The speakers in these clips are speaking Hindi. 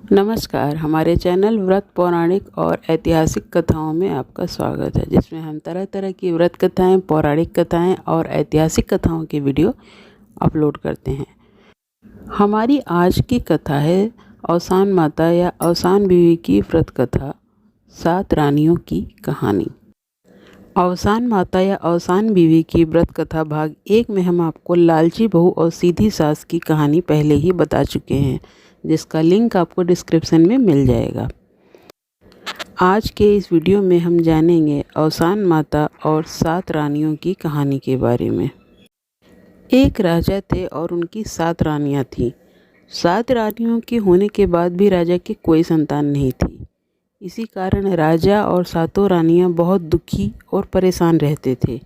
नमस्कार। हमारे चैनल व्रत पौराणिक और ऐतिहासिक कथाओं में आपका स्वागत है, जिसमें हम तरह तरह की व्रत कथाएं, पौराणिक कथाएं और ऐतिहासिक कथाओं के वीडियो अपलोड करते हैं। हमारी आज की कथा है औसान माता या औसान बीवी की व्रत कथा, 7 रानियों की कहानी। औसान माता या औसान बीवी की व्रत कथा भाग 1 में हम आपको लालची बहू और सीधी सास की कहानी पहले ही बता चुके हैं, जिसका लिंक आपको डिस्क्रिप्शन में मिल जाएगा। आज के इस वीडियो में हम जानेंगे औसान माता और 7 रानियों की कहानी के बारे में। एक राजा थे और उनकी 7 रानियां थीं। 7 रानियों के होने के बाद भी राजा की कोई संतान नहीं थी। इसी कारण राजा और 7 रानियां बहुत दुखी और परेशान रहते थे।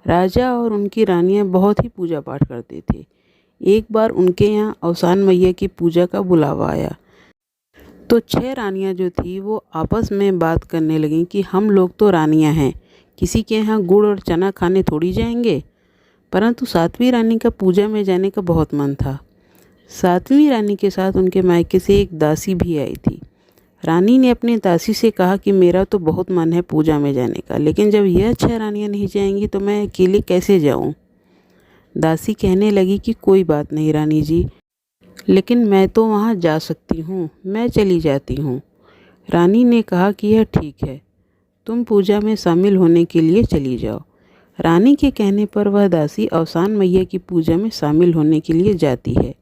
राजा और उनकी रानियां बहुत ही पूजा पाठ करते थे। एक बार उनके यहाँ औसान मैया की पूजा का बुलावा आया, तो 6 रानियां जो थी वो आपस में बात करने लगीं कि हम लोग तो रानियां हैं, किसी के यहाँ गुड़ और चना खाने थोड़ी जाएंगे। परंतु 7वीं रानी का पूजा में जाने का बहुत मन था। 7वीं रानी के साथ उनके मायके से एक दासी भी आई थी। रानी ने अपनी दासी से कहा कि मेरा तो बहुत मन है पूजा में जाने का, लेकिन जब यह 6 रानियां नहीं जाएंगी तो मैं अकेले कैसे जाऊं। दासी कहने लगी कि कोई बात नहीं रानी जी, लेकिन मैं तो वहाँ जा सकती हूँ, मैं चली जाती हूँ। रानी ने कहा कि यह ठीक है, तुम पूजा में शामिल होने के लिए चली जाओ। रानी के कहने पर वह दासी औसान मैया की पूजा में शामिल होने के लिए जाती है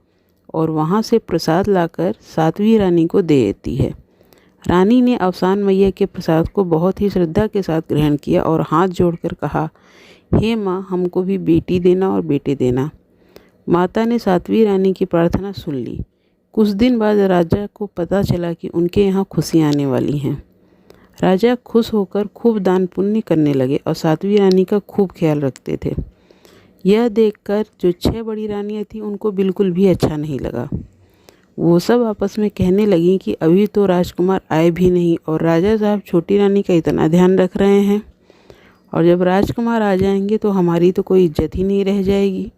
और वहाँ से प्रसाद लाकर 7वीं रानी को दे देती है। रानी ने औसान मैया के प्रसाद को बहुत ही श्रद्धा के साथ ग्रहण किया और हाथ जोड़कर कहा, हे माँ, हमको भी बेटी देना और बेटे देना। माता ने 7वीं रानी की प्रार्थना सुन ली। कुछ दिन बाद राजा को पता चला कि उनके यहाँ खुशियाँ आने वाली हैं। राजा खुश होकर खूब दान पुण्य करने लगे और 7वीं रानी का खूब ख्याल रखते थे। यह देखकर जो 6 बड़ी रानियाँ थीं उनको बिल्कुल भी अच्छा नहीं लगा। वो सब आपस में कहने लगीं कि अभी तो राजकुमार आए भी नहीं और राजा साहब छोटी रानी का इतना ध्यान रख रहे हैं, और जब राजकुमार आ जाएंगे तो हमारी तो कोई इज्जत ही नहीं रह जाएगी।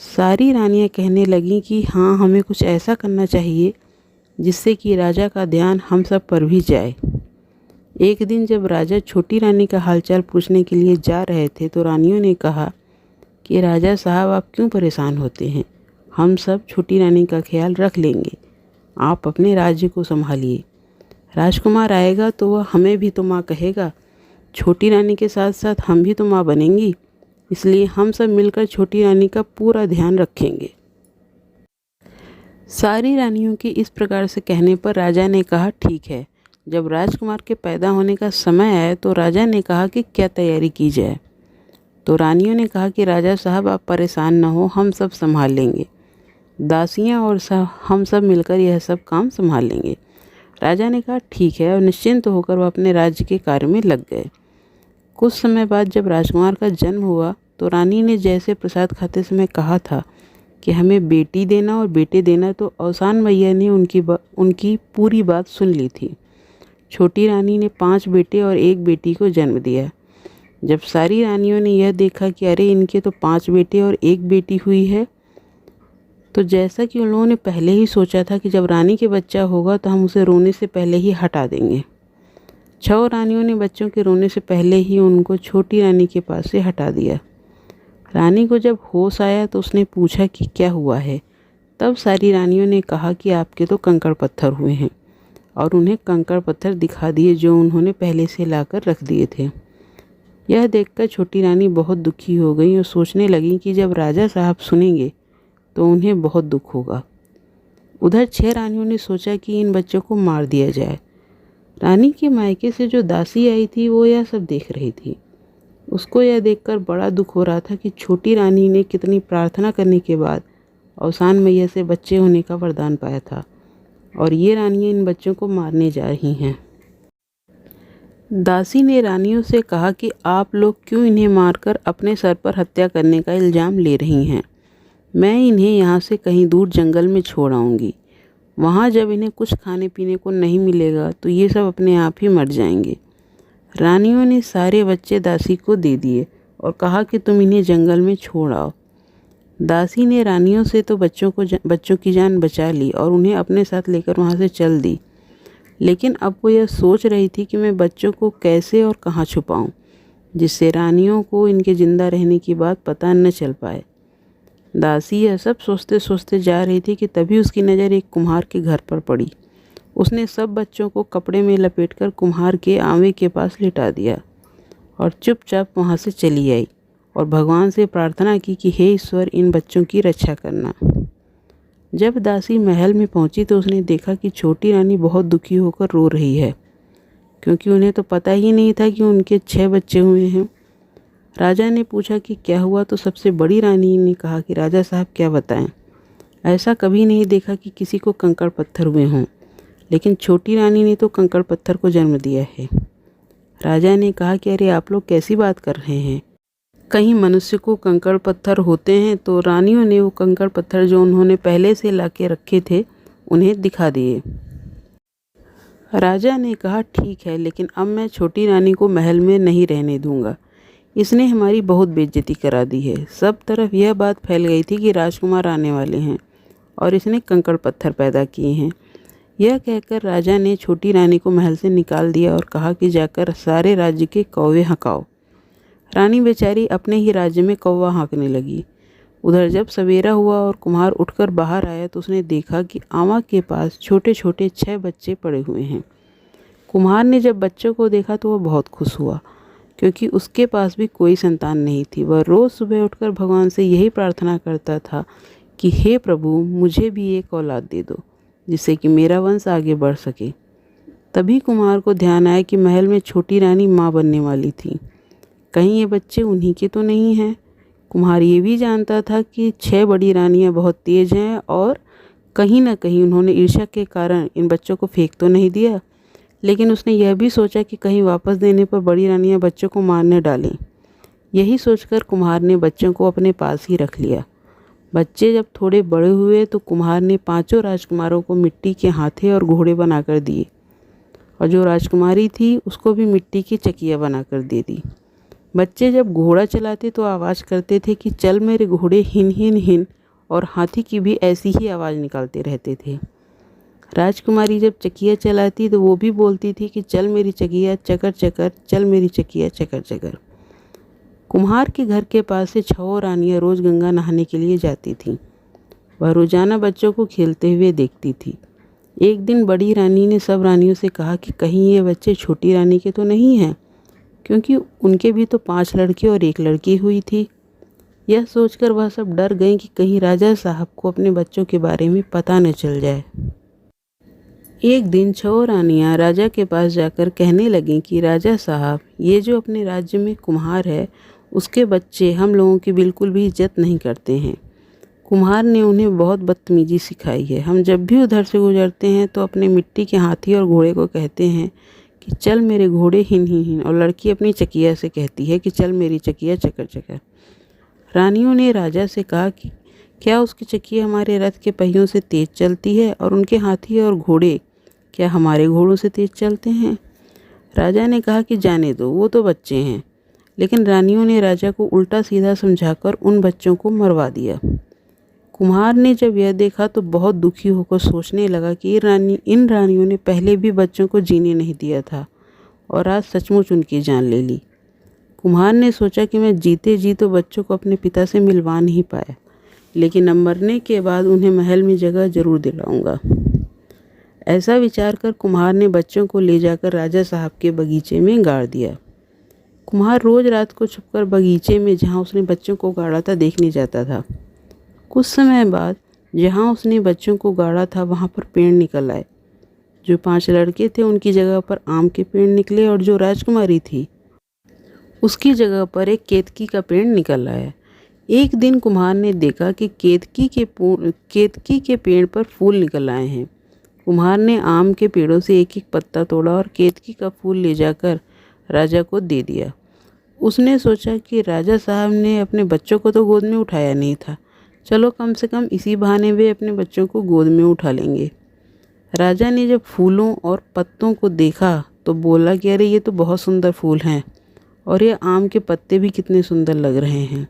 सारी रानियां कहने लगीं कि हाँ, हमें कुछ ऐसा करना चाहिए जिससे कि राजा का ध्यान हम सब पर भी जाए। एक दिन जब राजा छोटी रानी का हालचाल पूछने के लिए जा रहे थे तो रानियों ने कहा कि राजा साहब, आप क्यों परेशान होते हैं, हम सब छोटी रानी का ख्याल रख लेंगे, आप अपने राज्य को संभालिए। राजकुमार आएगा तो वह हमें भी तो माँ कहेगा, छोटी रानी के साथ साथ हम भी तो माँ बनेंगी, इसलिए हम सब मिलकर छोटी रानी का पूरा ध्यान रखेंगे। सारी रानियों के इस प्रकार से कहने पर राजा ने कहा, ठीक है। जब राजकुमार के पैदा होने का समय आया तो राजा ने कहा कि क्या तैयारी की जाए। तो रानियों ने कहा कि राजा साहब, आप परेशान न हो, हम सब संभाल लेंगे, दासियां और हम सब मिलकर यह सब काम संभाल लेंगे। राजा ने कहा ठीक है, और निश्चिंत होकर वह अपने राज्य के कार्य में लग गए। कुछ समय बाद जब राजकुमार का जन्म हुआ तो रानी ने जैसे प्रसाद खाते समय कहा था कि हमें बेटी देना और बेटे देना, तो औसान मैया ने उनकी पूरी बात सुन ली थी। छोटी रानी ने 5 बेटे और 1 बेटी को जन्म दिया। जब सारी रानियों ने यह देखा कि अरे, इनके तो 5 बेटे और 1 बेटी हुई है, तो जैसा कि उन लोगों ने पहले ही सोचा था कि जब रानी के बच्चा होगा तो हम उसे रोने से पहले ही हटा देंगे, 6 रानियों ने बच्चों के रोने से पहले ही उनको छोटी रानी के पास से हटा दिया। रानी को जब होश आया तो उसने पूछा कि क्या हुआ है। तब सारी रानियों ने कहा कि आपके तो कंकड़ पत्थर हुए हैं, और उन्हें कंकड़ पत्थर दिखा दिए जो उन्होंने पहले से लाकर रख दिए थे। यह देखकर छोटी रानी बहुत दुखी हो गई और सोचने लगी कि जब राजा साहब सुनेंगे तो उन्हें बहुत दुख होगा। उधर 6 रानियों ने सोचा कि इन बच्चों को मार दिया जाए। रानी के मायके से जो दासी आई थी वो यह सब देख रही थी। उसको यह देखकर बड़ा दुख हो रहा था कि छोटी रानी ने कितनी प्रार्थना करने के बाद औसान मैया से बच्चे होने का वरदान पाया था, और ये रानियां इन बच्चों को मारने जा रही हैं। दासी ने रानियों से कहा कि आप लोग क्यों इन्हें मारकर अपने सर पर हत्या करने का इल्ज़ाम ले रही हैं। मैं इन्हें यहाँ से कहीं दूर जंगल में छोड़ आऊँगी। वहाँ जब इन्हें कुछ खाने पीने को नहीं मिलेगा तो ये सब अपने आप ही मर जाएंगे। रानियों ने सारे बच्चे दासी को दे दिए और कहा कि तुम इन्हें जंगल में छोड़ आओ। दासी ने रानियों से तो बच्चों की जान बचा ली और उन्हें अपने साथ लेकर वहाँ से चल दी। लेकिन अब वो यह सोच रही थी कि मैं बच्चों को कैसे और कहाँ छुपाऊं, जिससे रानियों को इनके ज़िंदा रहने की बात पता न चल पाए। दासी यह सब सोचते सोचते जा रही थी कि तभी उसकी नज़र एक कुम्हार के घर पर पड़ी। उसने सब बच्चों को कपड़े में लपेटकर कुम्हार के आंवे के पास लिटा दिया और चुपचाप वहाँ से चली आई और भगवान से प्रार्थना की कि हे ईश्वर, इन बच्चों की रक्षा करना। जब दासी महल में पहुंची तो उसने देखा कि छोटी रानी बहुत दुखी होकर रो रही है, क्योंकि उन्हें तो पता ही नहीं था कि उनके 6 बच्चे हुए हैं। राजा ने पूछा कि क्या हुआ, तो सबसे बड़ी रानी ने कहा कि राजा साहब क्या बताएं, ऐसा कभी नहीं देखा कि किसी को कंकड़ पत्थर हुए हों, लेकिन छोटी रानी ने तो कंकड़ पत्थर को जन्म दिया है। राजा ने कहा कि अरे आप लोग कैसी बात कर रहे हैं, कहीं मनुष्य को कंकड़ पत्थर होते हैं? तो रानियों ने वो कंकड़ पत्थर जो उन्होंने पहले से ला के रखे थे उन्हें दिखा दिए। राजा ने कहा ठीक है, लेकिन अब मैं छोटी रानी को महल में नहीं रहने दूंगा। इसने हमारी बहुत बेइज्जती करा दी है। सब तरफ यह बात फैल गई थी कि राजकुमार आने वाले हैं और इसने कंकड़ पत्थर पैदा किए हैं। यह कहकर राजा ने छोटी रानी को महल से निकाल दिया और कहा कि जाकर सारे राज्य के कौवे हंकाओ। रानी बेचारी अपने ही राज्य में कौवा हाँकने लगी। उधर जब सवेरा हुआ और कुम्हार उठकर बाहर आया तो उसने देखा कि आमा के पास छोटे छोटे 6 बच्चे पड़े हुए हैं। कुम्हार ने जब बच्चों को देखा तो वह बहुत खुश हुआ, क्योंकि उसके पास भी कोई संतान नहीं थी। वह रोज़ सुबह उठकर भगवान से यही प्रार्थना करता था कि हे प्रभु, मुझे भी एक औलाद दे दो, जिससे कि मेरा वंश आगे बढ़ सके। तभी कुम्हार को ध्यान आया कि महल में छोटी रानी माँ बनने वाली थी। कहीं ये बच्चे उन्हीं के तो नहीं हैं। कुम्हार ये भी जानता था कि 6 बड़ी रानियां बहुत तेज हैं और कहीं ना कहीं उन्होंने ईर्ष्या के कारण इन बच्चों को फेंक तो नहीं दिया, लेकिन उसने यह भी सोचा कि कहीं वापस देने पर बड़ी रानियां बच्चों को मार न डालें। यही सोचकर कुम्हार ने बच्चों को अपने पास ही रख लिया। बच्चे जब थोड़े बड़े हुए तो कुम्हार ने 5 राजकुमारों को मिट्टी के हाथे और घोड़े बनाकर दिए, और जो राजकुमारी थी उसको भी मिट्टी की चकिया बनाकर दे दी। बच्चे जब घोड़ा चलाते तो आवाज़ करते थे कि चल मेरे घोड़े हिन हिन हिन, और हाथी की भी ऐसी ही आवाज़ निकालते रहते थे। राजकुमारी जब चकिया चलाती तो वो भी बोलती थी कि चल मेरी चकिया चकर चकर, चल मेरी चकिया चकर चकर। कुम्हार के घर के पास से 6 रानियाँ रोज़ गंगा नहाने के लिए जाती थीं। वह रोज़ाना बच्चों को खेलते हुए देखती थी। एक दिन बड़ी रानी ने सब रानियों से कहा कि कहीं ये बच्चे छोटी रानी के तो नहीं हैं, क्योंकि उनके भी तो 5 लड़के और 1 लड़की हुई थी। यह सोचकर वह सब डर गईं कि कहीं राजा साहब को अपने बच्चों के बारे में पता न चल जाए। एक दिन 6 रानियां राजा के पास जाकर कहने लगीं कि राजा साहब, ये जो अपने राज्य में कुम्हार है उसके बच्चे हम लोगों की बिल्कुल भी इज्जत नहीं करते हैं। कुम्हार ने उन्हें बहुत बदतमीजी सिखाई है। हम जब भी उधर से गुजरते हैं तो अपने मिट्टी के हाथी और घोड़े को कहते हैं कि चल मेरे घोड़े हिन हिन हिन, और लड़की अपनी चकिया से कहती है कि चल मेरी चकिया चकर चकर। रानियों ने राजा से कहा कि क्या उसकी चकिया हमारे रथ के पहियों से तेज चलती है, और उनके हाथी और घोड़े क्या हमारे घोड़ों से तेज चलते हैं? राजा ने कहा कि जाने दो, वो तो बच्चे हैं। लेकिन रानियों ने राजा को उल्टा सीधा समझाकर उन बच्चों को मरवा दिया। कुम्हार ने जब यह देखा तो बहुत दुखी होकर सोचने लगा कि इन रानियों ने पहले भी बच्चों को जीने नहीं दिया था और आज सचमुच उनकी जान ले ली। कुम्हार ने सोचा कि मैं जीते जी तो बच्चों को अपने पिता से मिलवा नहीं पाया, लेकिन अब मरने के बाद उन्हें महल में जगह जरूर दिलाऊंगा। ऐसा विचार कर कुम्हार ने बच्चों को ले जाकर राजा साहब के बगीचे में गाड़ दिया। कुम्हार रोज़ रात को छुपकर बगीचे में जहाँ उसने बच्चों को गाड़ा था देखने जाता था। कुछ समय बाद जहाँ उसने बच्चों को गाड़ा था वहाँ पर पेड़ निकल आए। जो 5 लड़के थे उनकी जगह पर आम के पेड़ निकले, और जो राजकुमारी थी उसकी जगह पर एक केतकी का पेड़ निकल आया। एक दिन कुम्हार ने देखा कि केतकी के पेड़ पर फूल निकल आए हैं। कुम्हार ने आम के पेड़ों से एक एक पत्ता तोड़ा और केतकी का फूल ले जाकर राजा को दे दिया। उसने सोचा कि राजा साहब ने अपने बच्चों को तो गोद में उठाया नहीं था, चलो कम से कम इसी बहाने वे अपने बच्चों को गोद में उठा लेंगे। राजा ने जब फूलों और पत्तों को देखा तो बोला कि अरे ये तो बहुत सुंदर फूल हैं, और ये आम के पत्ते भी कितने सुंदर लग रहे हैं।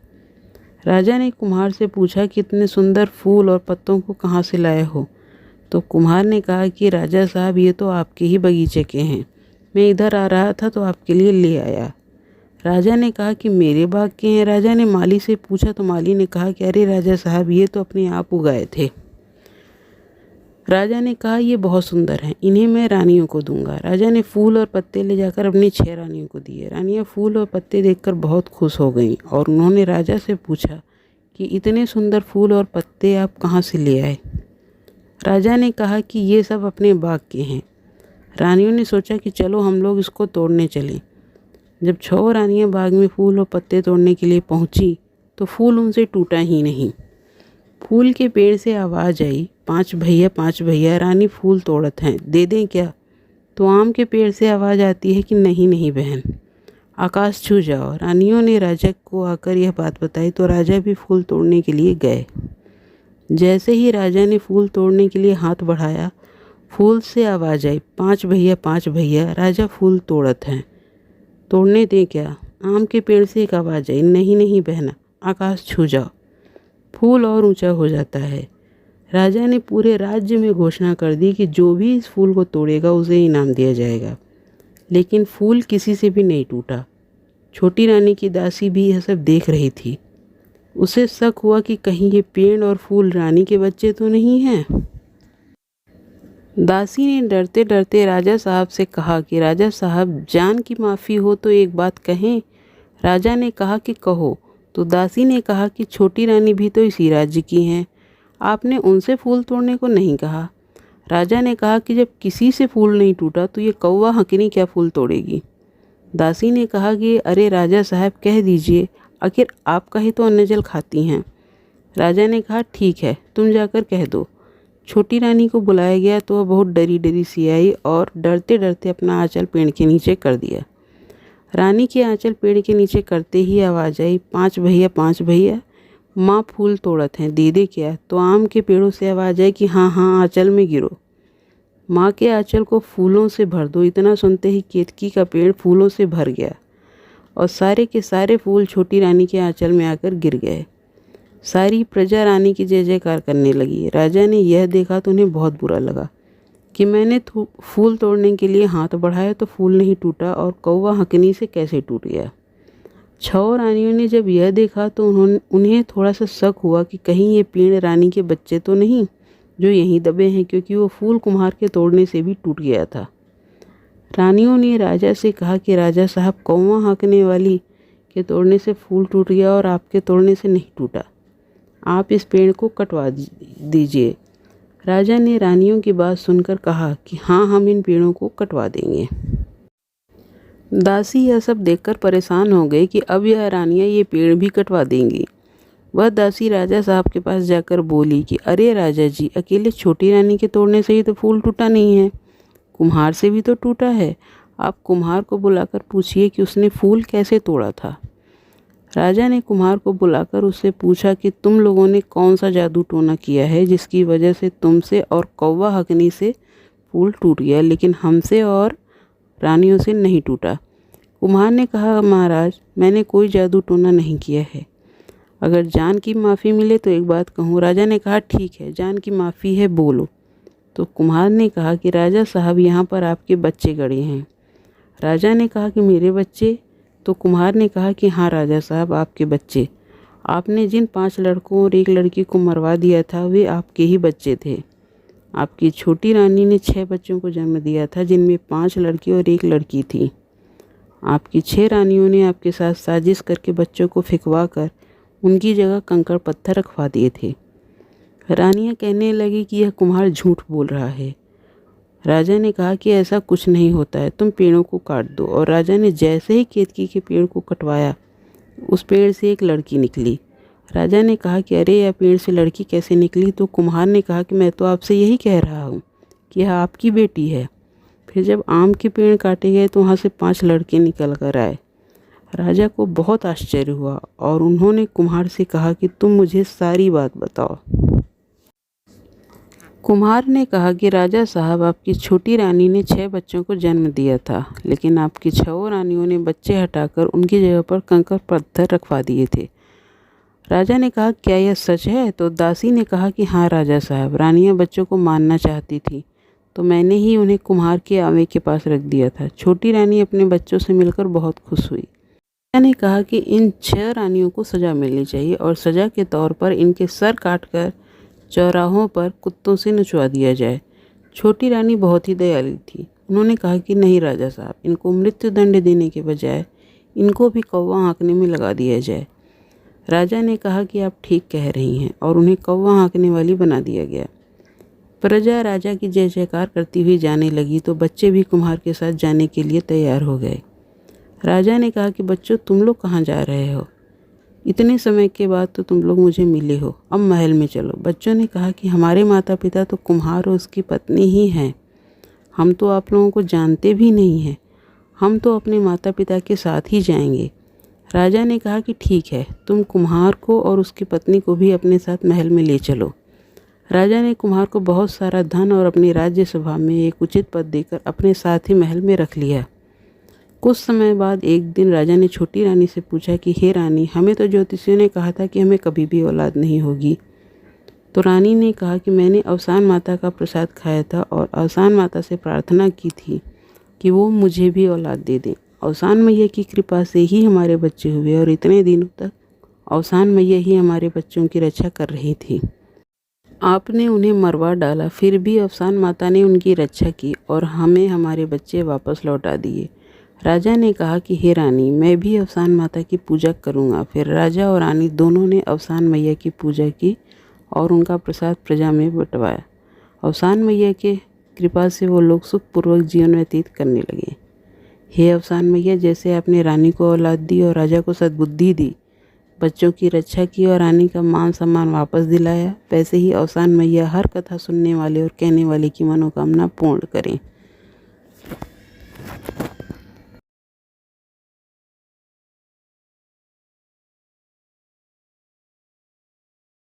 राजा ने कुम्हार से पूछा कि इतने सुंदर फूल और पत्तों को कहाँ से लाए हो। तो कुम्हार ने कहा कि राजा साहब, ये तो आपके ही बगीचे के हैं, मैं इधर आ रहा था तो आपके लिए ले आया। राजा ने कहा कि मेरे बाग के हैं। राजा ने माली से पूछा तो माली ने कहा कि अरे राजा साहब, ये तो अपने आप उगाए थे। राजा ने कहा ये बहुत सुंदर हैं, इन्हें मैं रानियों को दूंगा। राजा ने फूल और पत्ते ले जाकर अपनी 6 रानियों को दिए। रानियां फूल और पत्ते देखकर बहुत खुश हो गईं और उन्होंने राजा से पूछा कि इतने सुंदर फूल और पत्ते आप कहाँ से ले आए। राजा ने कहा कि ये सब अपने बाग के हैं। रानियों ने सोचा कि चलो हम लोग इसको तोड़ने चलें। जब 6 रानियां बाग में फूल और पत्ते तोड़ने के लिए पहुंची तो फूल उनसे टूटा ही नहीं। फूल के पेड़ से आवाज़ आई, 5 भैया 5 भैया, रानी फूल तोड़त हैं, दे दें क्या। तो आम के पेड़ से आवाज़ आती है कि नहीं नहीं बहन, आकाश छू जाओ। रानियों ने राजा को आकर यह बात बताई तो राजा भी फूल तोड़ने के लिए गए। जैसे ही राजा ने फूल तोड़ने के लिए हाथ बढ़ाया, फूल से आवाज़ आई, 5 भैया 5 भैया, राजा फूल तोड़त हैं, तोड़ने दें क्या। आम के पेड़ से एक आवाज़ आई, नहीं नहीं बहना, आकाश छू जाओ। फूल और ऊंचा हो जाता है। राजा ने पूरे राज्य में घोषणा कर दी कि जो भी इस फूल को तोड़ेगा उसे इनाम दिया जाएगा। लेकिन फूल किसी से भी नहीं टूटा। छोटी रानी की दासी भी यह सब देख रही थी। उसे शक हुआ कि कहीं ये पेड़ और फूल रानी के बच्चे तो नहीं हैं। दासी ने डरते डरते राजा साहब से कहा कि राजा साहब, जान की माफ़ी हो तो एक बात कहें। राजा ने कहा कि कहो। तो दासी ने कहा कि छोटी रानी भी तो इसी राज्य की हैं, आपने उनसे फूल तोड़ने को नहीं कहा। राजा ने कहा कि जब किसी से फूल नहीं टूटा तो ये कौवा हंकनी क्या फूल तोड़ेगी। दासी ने कहा कि अरे राजा साहब, कह दीजिए, आखिर आपका ही तो अन्न जल खाती हैं। राजा ने कहा ठीक है, तुम जाकर कह दो। छोटी रानी को बुलाया गया तो वह बहुत डरी डरी सी आई और डरते डरते अपना आंचल पेड़ के नीचे कर दिया। रानी के आंचल पेड़ के नीचे करते ही आवाज़ आई, 5 भैया 5 भैया, माँ फूल तोड़त हैं, दे दे क्या। तो आम के पेड़ों से आवाज़ आई कि हाँ हाँ, आंचल में गिरो, माँ के आंचल को फूलों से भर दो। इतना सुनते ही केतकी का पेड़ फूलों से भर गया और सारे के सारे फूल छोटी रानी के आंचल में आकर गिर गए। सारी प्रजा रानी की जय जयकार करने लगी। राजा ने यह देखा तो उन्हें बहुत बुरा लगा कि मैंने फूल तोड़ने के लिए हाथ बढ़ाया तो फूल नहीं टूटा और कौवा हंकनी से कैसे टूट गया। 6 रानियों ने जब यह देखा तो उन्हें थोड़ा सा शक हुआ कि कहीं ये पेड़ रानी के बच्चे तो नहीं जो यहीं दबे हैं, क्योंकि वो फूल कुम्हार के तोड़ने से भी टूट गया था। रानियों ने राजा से कहा कि राजा साहब, कौवा हाँकने वाली के तोड़ने से फूल टूट गया और आपके तोड़ने से नहीं टूटा, आप इस पेड़ को कटवा दीजिए। राजा ने रानियों की बात सुनकर कहा कि हाँ, हम इन पेड़ों को कटवा देंगे। दासी यह सब देखकर परेशान हो गई कि अब यह रानियां ये पेड़ भी कटवा देंगी। वह दासी राजा साहब के पास जाकर बोली कि अरे राजा जी, अकेले छोटी रानी के तोड़ने से ही तो फूल टूटा नहीं है, कुम्हार से भी तो टूटा है। आप कुम्हार को बुलाकर पूछिए कि उसने फूल कैसे तोड़ा था। राजा ने कुम्हार को बुलाकर उससे पूछा कि तुम लोगों ने कौन सा जादू टोना किया है जिसकी वजह से तुमसे और कौवा हंकनी से फूल टूट गया, लेकिन हमसे और रानियों से नहीं टूटा। कुम्हार ने कहा, महाराज, मैंने कोई जादू टोना नहीं किया है, अगर जान की माफ़ी मिले तो एक बात कहूँ। राजा ने कहा ठीक है, जान की माफ़ी है, बोलो। तो कुम्हार ने कहा कि राजा साहब, यहाँ पर आपके बच्चे गड़े हैं। राजा ने कहा कि मेरे बच्चे। तो कुम्हार ने कहा कि हाँ राजा साहब, आपके बच्चे। आपने जिन 5 लड़कों और 1 लड़की को मरवा दिया था वे आपके ही बच्चे थे। आपकी छोटी रानी ने 6 बच्चों को जन्म दिया था, जिनमें 5 लड़की और 1 लड़की थी। आपकी 6 रानियों ने आपके साथ साजिश करके बच्चों को फिकवा कर उनकी जगह कंकड़ पत्थर रखवा दिए थे। रानियां कहने लगी कि यह कुम्हार झूठ बोल रहा है। राजा ने कहा कि ऐसा कुछ नहीं होता है, तुम पेड़ों को काट दो। और राजा ने जैसे ही केतकी के पेड़ को कटवाया, उस पेड़ से एक लड़की निकली। राजा ने कहा कि अरे, यह पेड़ से लड़की कैसे निकली। तो कुम्हार ने कहा कि मैं तो आपसे यही कह रहा हूँ कि यह आपकी बेटी है। फिर जब आम के पेड़ काटे गए तो वहाँ से 5 लड़के निकल कर आए। राजा को बहुत आश्चर्य हुआ और उन्होंने कुम्हार से कहा कि तुम मुझे सारी बात बताओ। कुम्हार ने कहा कि राजा साहब, आपकी छोटी रानी ने 6 बच्चों को जन्म दिया था, लेकिन आपकी 6 रानियों ने बच्चे हटाकर उनकी जगह पर कंकड़ पत्थर रखवा दिए थे। राजा ने कहा, क्या यह सच है? तो दासी ने कहा कि हाँ राजा साहब, रानियाँ बच्चों को मारना चाहती थी तो मैंने ही उन्हें कुम्हार के आवे के पास रख दिया था। छोटी रानी अपने बच्चों से मिलकर बहुत खुश हुई। राजा ने कहा कि इन 6 रानियों को सज़ा मिलनी चाहिए और सज़ा के तौर पर इनके सर काटकर चौराहों पर कुत्तों से नचवा दिया जाए। छोटी रानी बहुत ही दयालु थी। उन्होंने कहा कि नहीं राजा साहब, इनको मृत्यु दंड देने के बजाय इनको भी कौवा हाँकने में लगा दिया जाए। राजा ने कहा कि आप ठीक कह रही हैं और उन्हें कौवा हाँकने वाली बना दिया गया। प्रजा राजा की जय जयकार करती हुई जाने लगी तो बच्चे भी कुम्हार के साथ जाने के लिए तैयार हो गए। राजा ने कहा कि बच्चों, तुम लोग कहाँ जा रहे हो? इतने समय के बाद तो तुम लोग मुझे मिले हो, अब महल में चलो। बच्चों ने कहा कि हमारे माता पिता तो कुम्हार और उसकी पत्नी ही हैं, हम तो आप लोगों को जानते भी नहीं हैं, हम तो अपने माता पिता के साथ ही जाएंगे। राजा ने कहा कि ठीक है, तुम कुम्हार को और उसकी पत्नी को भी अपने साथ महल में ले चलो। राजा ने कुम्हार को बहुत सारा धन और अपनी राज्यसभा में एक उचित पद देकर अपने साथ ही महल में रख लिया। कुछ समय बाद एक दिन राजा ने छोटी रानी से पूछा कि हे रानी, हमें तो ज्योतिषियों ने कहा था कि हमें कभी भी औलाद नहीं होगी। तो रानी ने कहा कि मैंने अवसान माता का प्रसाद खाया था और अवसान माता से प्रार्थना की थी कि वो मुझे भी औलाद दे दें। अवसान मैया की कृपा से ही हमारे बच्चे हुए और इतने दिनों तक अवसान मैया ही हमारे बच्चों की रक्षा कर रही थी। आपने उन्हें मरवा डाला, फिर भी अवसान माता ने उनकी रक्षा की और हमें हमारे बच्चे वापस लौटा दिए। राजा ने कहा कि हे रानी, मैं भी अवसान माता की पूजा करूँगा। फिर राजा और रानी दोनों ने अवसान मैया की पूजा की और उनका प्रसाद प्रजा में बंटवाया। अवसान मैया के कृपा से वो लोग सुखपूर्वक जीवन व्यतीत करने लगे। हे अवसान मैया, जैसे आपने रानी को औलाद दी और राजा को सद्बुद्धि दी, बच्चों की रक्षा की और रानी का मान सम्मान वापस दिलाया, वैसे ही अवसान मैया हर कथा सुनने वाले और कहने वाले की मनोकामना पूर्ण करें।